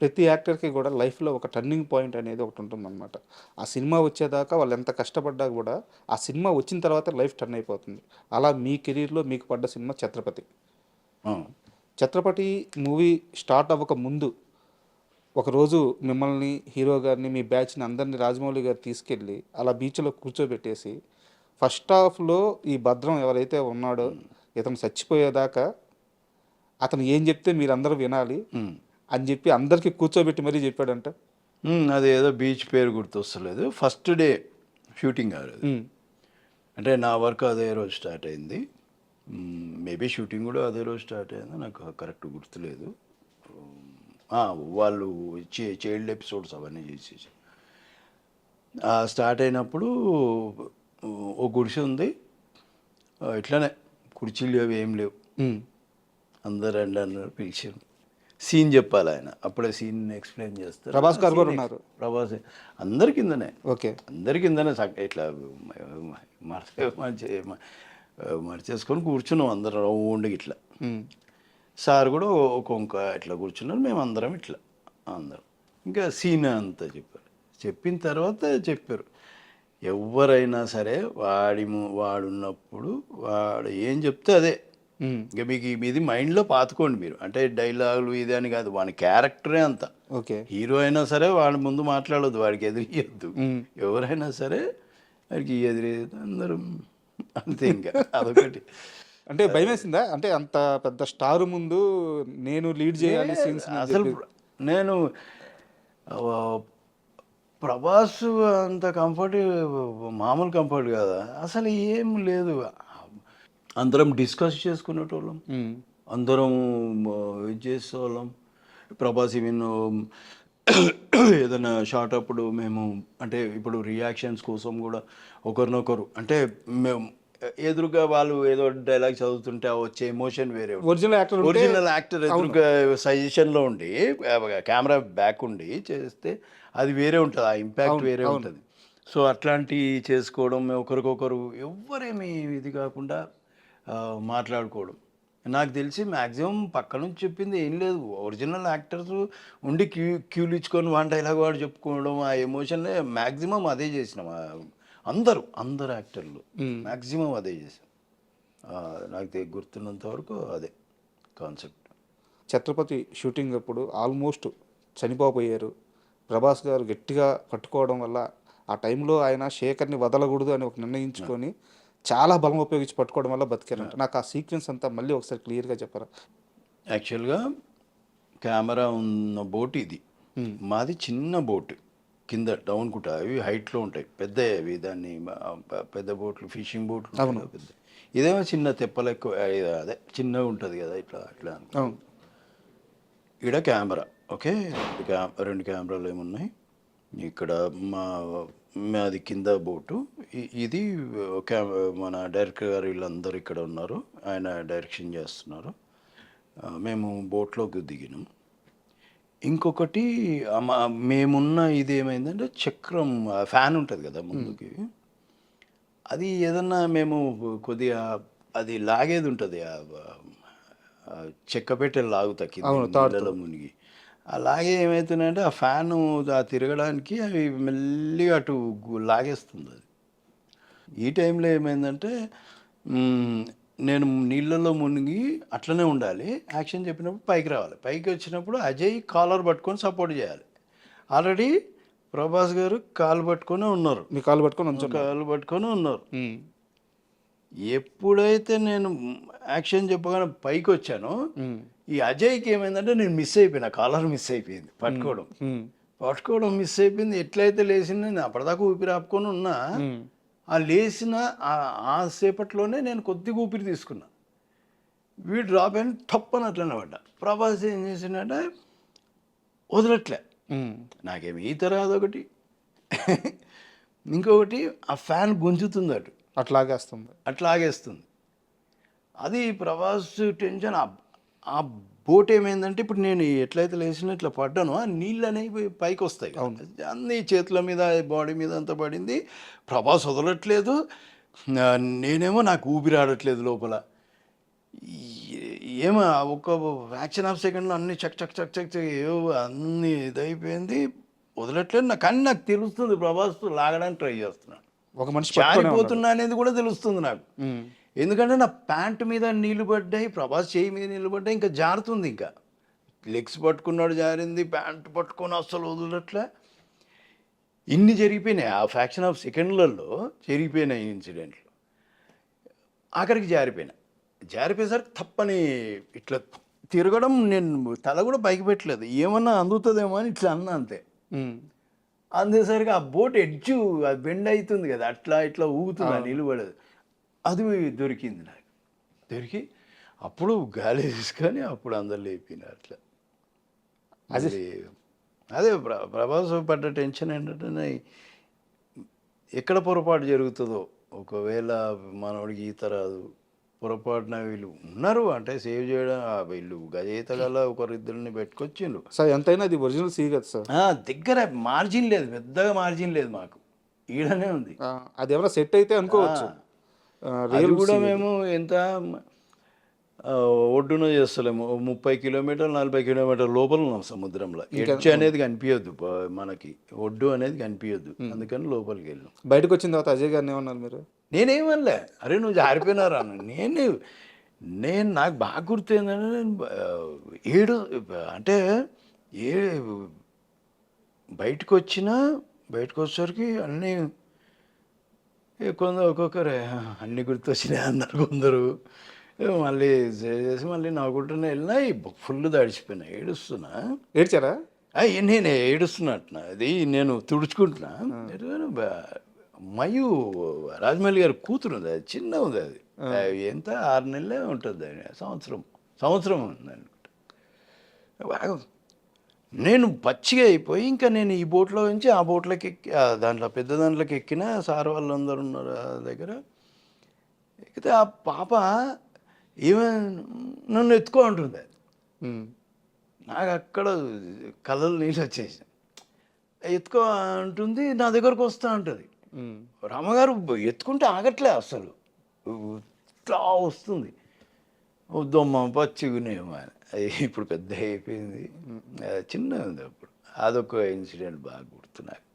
ప్రతి యాక్టర్‌కి గూడా లైఫ్‌లో ఒక టర్నింగ్ పాయింట్ అనేది ఒకటుంటుందనమాట. ఆ సినిమా వచ్చేదాకా వాళ్ళెంత కష్టపడ్డా గూడా, ఆ సినిమా వచ్చిన తర్వాత లైఫ్ టర్న్ అయిపోతుంది. అలా మీ కెరియర్‌లో మీకు పడ్డ సినిమా 'ఛత్రపతి'. ఆ! 'ఛత్రపతి' మూవీ స్టార్ట్ అవ్వక ముందు, ఒకరోజు మిమ్మల్ని, హీరో గారిని, మీ బ్యాచ్‌ని అందరిని రాజమౌళి గారు తీసుకెళ్ళి, అలా బీచ్‌లో కూర్చోబెట్టేసి, ఫస్ట్ హాఫ్‌లో ఈ భద్రం ఎవరైతే ఉన్నాడో, హ్మ్. ఇతను చచ్చిపోయేదాకా అతను ఏం జెప్తే మీరందరూ వినాలి హ్మ్. అని జెప్పి అందరికి కూర్చోబెట్టి మరీ జెప్పాడంట. అదేదో బీచ్ పేరు గుర్తొస్తలేదు. ఫస్ట్ డే షూటింగ్ అది. హ్మ్. అంటే నా వర్క్ అదే రోజు స్టార్ట్ అయింది. మేబీ షూటింగ్ కూడా అదే రోజు స్టార్ట్ అయిందో నాకు కరెక్ట్ గుర్తులేదు. ఆ! వాళ్ళు చైల్డ్ ఎపిసోడ్స్ అవన్నీ చేసేసి. స్టార్ట్ అయినప్పుడు ఓ గుడిసె ఉంది. ఇట్లానే కుర్చీలు అవి ఏం లేవు. హ్మ్. అందరు రండి అన్నారు పిలిచారు. సీన్ చెప్పాలి ఆయన. అప్పుడే సీన్ ఎక్స్‌ప్లెయిన్ చేస్తారు. 'ప్రభాస్' గారు గూడా సీన్ ఉన్నారు. ప్రభాస్ అందరి కిందనే. ఓకే. అందరి కిందనే ఇట్లా మడత మడిచేసుకొని కూర్చున్నాం అందరం రౌండ్‌గా ఇట్లా. హ్మ్. సార్ కూడా ఒక వంక ఇట్లా కూర్చున్నారు. మేమందరం ఇట్లా అందరం. ఇంకా సీన్ అంతా చెప్పారు. చెప్పిన తర్వాత చెప్పారు. ఎవ్వరైనా సరే వాడున్నప్పుడు వాడు ఏం చెప్తే అదే. హ్మ్. ఇక మీకు ఇది మైండ్లో పాతుకోండి మీరు. అంటే డైలాగులు ఇది అని కాదు. వాని క్యారెక్టరే అంత. ఓకే. హీరో అయినా సరే వాడి ముందు మాట్లాడొద్దు. వాడికి ఎదురియొద్దు. హ్మ్. ఎవరైనా సరే వాడికి ఎదురేయద్దు. అందరం అంతే ఇంకా అదొకటి. అంటే భయమేసిందా? అంటే అంత పెద్ద స్టార్ ముందు నేను లీడ్ జేయాలి లేదు సీన్స్‌ని అని అసలు జెప్పి. నేను ఆహ్, ప్రభాస్ అంత కంఫర్ట్ మామూలు కంఫర్ట్ కాదా. అసలు ఏం లేదు. అందరం డిస్కస్ చేసుకునేటోళ్ళం. హ్మ్. అందరం ఇది చేసేవాళ్ళం. ప్రభాస్ ఈవెన్ ఏదైనా షాట్ అప్పుడు మేము అంటే ఇప్పుడు రియాక్షన్స్ కోసం కూడా ఒకరినొకరు అంటే మేము ఎదురుగా వాళ్ళు ఏదో డైలాగ్ చదువుతుంటే ఆ వచ్చే ఎమోషన్ వేరే ఉంటుంది. ఒరిజినల్ యాక్టర్ ఉంటే ఒరిజినల్ యాక్టర్ అవును. ఎదురుగా సజెషన్లో ఉండి కెమెరా బ్యాక్ ఉండి చేస్తే అది వేరే ఉంటుంది. ఆ ఇంపాక్ట్ అవును. వేరే అవును. ఉంటుంది. సో అట్లాంటివి చేసుకోవడం ఒకరికొకరు ఎవ్వరేమి ఇది కాకుండా మాట్లాడుకోవడం. నాకు తెలిసి మ్యాక్సిమం పక్క నుంచి చెప్పింది ఏం లేదు. ఒరిజినల్ యాక్టర్స్ ఉండి క్యూలు ఇచ్చుకొని వన్ డైలాగ్ వాడు చెప్పుకోవడం ఆ ఎమోషన్‌నే మ్యాక్సిమం అదే చేసినాం. అందరు యాక్టర్లు హ్మ్. మ్యాక్సిమం అదే చేసాం. నాకు గుర్తున్నంత వరకు అదే కాన్సెప్ట్. 'ఛత్రపతి' షూటింగ్ అప్పుడు ఆల్మోస్ట్ చనిపోబోయారు. 'ప్రభాస్' గారు గట్టిగా పట్టుకోవడం వల్ల, ఆ టైంలో ఆయన 'శేఖర్‌ని వదలగూడదు' అని ఒక నిర్ణయించుకొని, చాలా బలం ఉపయోగించి పట్టుకోవడం వల్ల బతికారంట. నాకు ఆ సీక్వెన్స్ అంతా మళ్ళీ ఒకసారి క్లియర్‌గా చెప్పరా? యాక్చువల్‌గా కెమెరా ఉన్న బోట్ ఇది. హ్మ్. మాది చిన్న బోట్. కింద డౌన్‌కుంటా. అవి హైట్‌లో ఉంటాయి. పెద్దయి అవి. దాన్ని పెద్ద బోట్లు ఫిషింగ్ బోట్లు ఉంటాయి అవును. కదా పెద్దయి. ఇదేమో చిన్న తెప్పలెక్కువ అదే చిన్నగా ఉంటది కదా! ఇట్లా అట్లా అనుకో. అవును. ఈడ కెమెరా. ఓకే. 2 కెమెరాలు ఏమున్నాయి. ఇక్కడ మా మాది కింద బోటు. ఇది కె మన డైరెక్టర్ గారు వీళ్ళందరూ ఇక్కడ ఉన్నారు. ఆయన డైరెక్షన్ చేస్తున్నారు. మేము బోట్‌లోకి దిగినాం. ఇంకొకటి మేమున్న ఇదేమైందంటే చక్రం ఫ్యాన్ ఉంటది కదా హ్మ్. ముందుకి. అది ఏదన్నా మేము కొద్దిగా అది లాగేది ఉంటది. చెక్క పెట్టెలు లాగుతా కిందికి అవును. తాడుతో. నీళ్ళలో మునిగి. అలాగే ఏమైతుందంటే ఆ ఫ్యాను తిరగడానికి అవి మెల్లిగా అటు లాగేస్తుంది అది. ఈ టైంలో ఏమైందంటే హ్మ్, నేను నీళ్ళలో మునిగి అట్లనే ఉండాలి. యాక్షన్ చెప్పినప్పుడు పైకి రావాలి. పైకి వచ్చినప్పుడు అజయ్ కాలర్ పట్టుకొని సపోర్ట్ చేయాలి. ఆల్రెడీ ప్రభాస్ గారు కాలు పట్టుకొని ఉన్నారు. మీ కాళ్ళు పట్టుకొని నుంచున్నారు. కాలు పట్టుకొని ఉన్నారు. హ్మ్. ఎప్పుడైతే నేను యాక్షన్ చెప్పగానే పైకొచ్చానో, హ్మ్. ఈ అజయ్‌కి ఏమైందంటే నేను మిస్ అయిపోయినా. కాలర్ మిస్ అయిపోయింది హ్మ్. పట్టుకోవడం. హ్మ్. పట్టుకోవడం మిస్ అయిపోయింది. ఎట్లయితే లేసిందో నేను అప్పటిదాకా ఊపిరి ఆపుకొని ఉన్నా. హ్మ్. ఆ లేసిన ఆ సేపట్లోనే నేను కొద్దిగా ఊపిరి తీసుకున్నా. వీడు డ్రాప్ అయిన టప్పని అట్లనే పడ్డా. ప్రభాస్ ఏం చేసిండంటే వదలట్లే. హ్మ్. నాకేమి ఈత రాదొకటి. ఇంకొకటి ఆ ఫ్యాన్ గుంజుతుంది అటు. అట్లాగేస్తుంది. అట్లా ఆగేస్తుంది. అది ప్రభాస్ టెన్షన్. ఆ బోట్ ఏమైందంటే ఇప్పుడు నేను ఎట్లయితే లేచినా ఇట్లా పడ్డానో ఆ నీళ్ళు అనేవి పైకి వస్తాయి కదా. అవును. అన్ని చేతుల మీద బాడీ మీద అంతా పడింది. ప్రభాస్ వదలట్లేదు. నేనేమో నాకు ఊపిరి ఆడట్లేదు లోపల. ఏమో ఒక ఫ్రాక్షన్ ఆఫ్ సెకండ్లో అన్ని చక్ చక్ చక్ చక్ చక్ ఏవో అన్ని ఇదైపోయింది. వదలట్లేదు నాకు, కానీ నాకు తెలుస్తుంది ప్రభాస్ లాగడానికి ట్రై చేస్తున్నాను, ఒక మనిషి పట్టుకొనే ఉన్నాడు. జారిపోతున్నా అనేది కూడా తెలుస్తుంది నాకు. ఉమ్. ఎందుకంటే నా ప్యాంట్ మీద నీళ్లు పడ్డాయి, ప్రభాస్ చేయి మీద నీళ్లు పడ్డాయి, ఇంకా జారుతుంది. ఇంకా లెగ్స్ పట్టుకున్నాడు, జారింది, ప్యాంట్ పట్టుకొని అస్సలు వదలట్లే. ఇన్ని జరిగిపోయినాయి ఆ ఫ్రాక్షన్ ఆఫ్ సెకండ్లలో, జరిగిపోయినాయి ఇన్సిడెంట్లు. ఆఖరికి జారిపోయేసరికి తప్పని ఇట్లా తిరగడం, నేను తల కూడా పైకి పెట్టలేదు, ఏమన్నా అందుతుందేమో అని ఇట్లా అన్నా అంతే. ఉమ్. అందేసరికి ఆ బోట్ ఎడ్జు అది బెండ్ అవుతుంది కదా, అట్లా ఇట్లా ఊగుతుంది, నిలబడదు. అది దొరికింది నాకు. దొరికి అప్పుడు గాలి తీసుకొని అప్పుడు అందరు లేపినారు అట్లా. అది అదే ప్రభాస్ పడ్డ టెన్షన్ ఏంటంటే, ఎక్కడ పొరపాటు జరుగుతుందో, ఒకవేళ మనోడికి ఈత రాదు, పొరపాటున వీళ్ళు ఉన్నారు అంటే సేవ్ చేయడం, వీళ్ళు గజేతగల ఒకరిద్దరిని పెట్టుకొచ్చిండ్రు. సార్ ఎంతైనా అది ఒరిజినల్ సీ కదా సార్. దగ్గర మార్జిన్ లేదు, పెద్దగా మార్జిన్ లేదు మాకు, ఈడనే ఉంది. అది ఏమైనా సెట్ అయితే అనుకోవచ్చు. అది కూడా మేము ఎంత ఒడ్డున చేస్తలేము, 30 కిలోమీటర్లు 40 కిలోమీటర్ల లోపల ఉన్నాం సముద్రంలో. ఎడ్జ్ అనేది కనిపించద్దు మనకి, ఒడ్డు అనేది కనిపించద్దు, అందుకని లోపలికి వెళ్ళాం. బయటకు వచ్చిన తర్వాత అజయ్ గారిని ఏమన్నారు మీరు? నేనేమనలే, అరే నువ్వు జారిపోయినారా అన్న. నేను నాకు బాగా గుర్తు ఏంటంటే, నేను అంటే బయటకు వచ్చేసరికి అన్నీ ఒక్కొక్కరే అన్నీ గుర్తొచ్చినాయి అన్నారు కొందరు. మళ్ళీ చేసి మళ్ళీ నవ్వుకుంటూనే వెళ్ళినా, ఫుల్ తడిచిపోయినా, ఏడుస్తున్నా. ఏడ్చారా? నేను ఏడుస్తున్నట్టున్నా, అది నేను తుడుచుకుంటున్నా. మయూ రాజమౌళి గారి కూతురు ఉంది, అది చిన్న ఉంది, అది ఎంత 6 నెలలే ఉంటుంది, అది సంవత్సరం ఉంది అనుకుంటా. నేను పచ్చిగా అయిపోయి ఇంకా నేను ఈ బోట్లో నుంచి ఆ బోట్లోకి ఎక్కి, దాంట్లో పెద్ద దాంట్లోకి ఎక్కిన, సార్ వాళ్ళందరూ ఉన్నారు ఆ దగ్గర. ఎక్కితే ఆ పాప ఏమే నన్ను ఎత్తుకో అంటుంది. నాకు అక్కడ కళ్ళలో నీళ్ళు వచ్చేసి, ఎత్తుకో అంటుంది, నా దగ్గరకు వస్తా ఉంటుంది. రామగారు ఎత్తుకుంటే ఆగట్లే అసలు, ఇట్లా వస్తుంది. వద్దమ్మా పచ్చిగునేమో అని. అది ఇప్పుడు పెద్ద అయిపోయింది, చిన్నగా ఉంది అప్పుడు. అదొక ఇన్సిడెంట్ బాగా గుర్తు నాకు.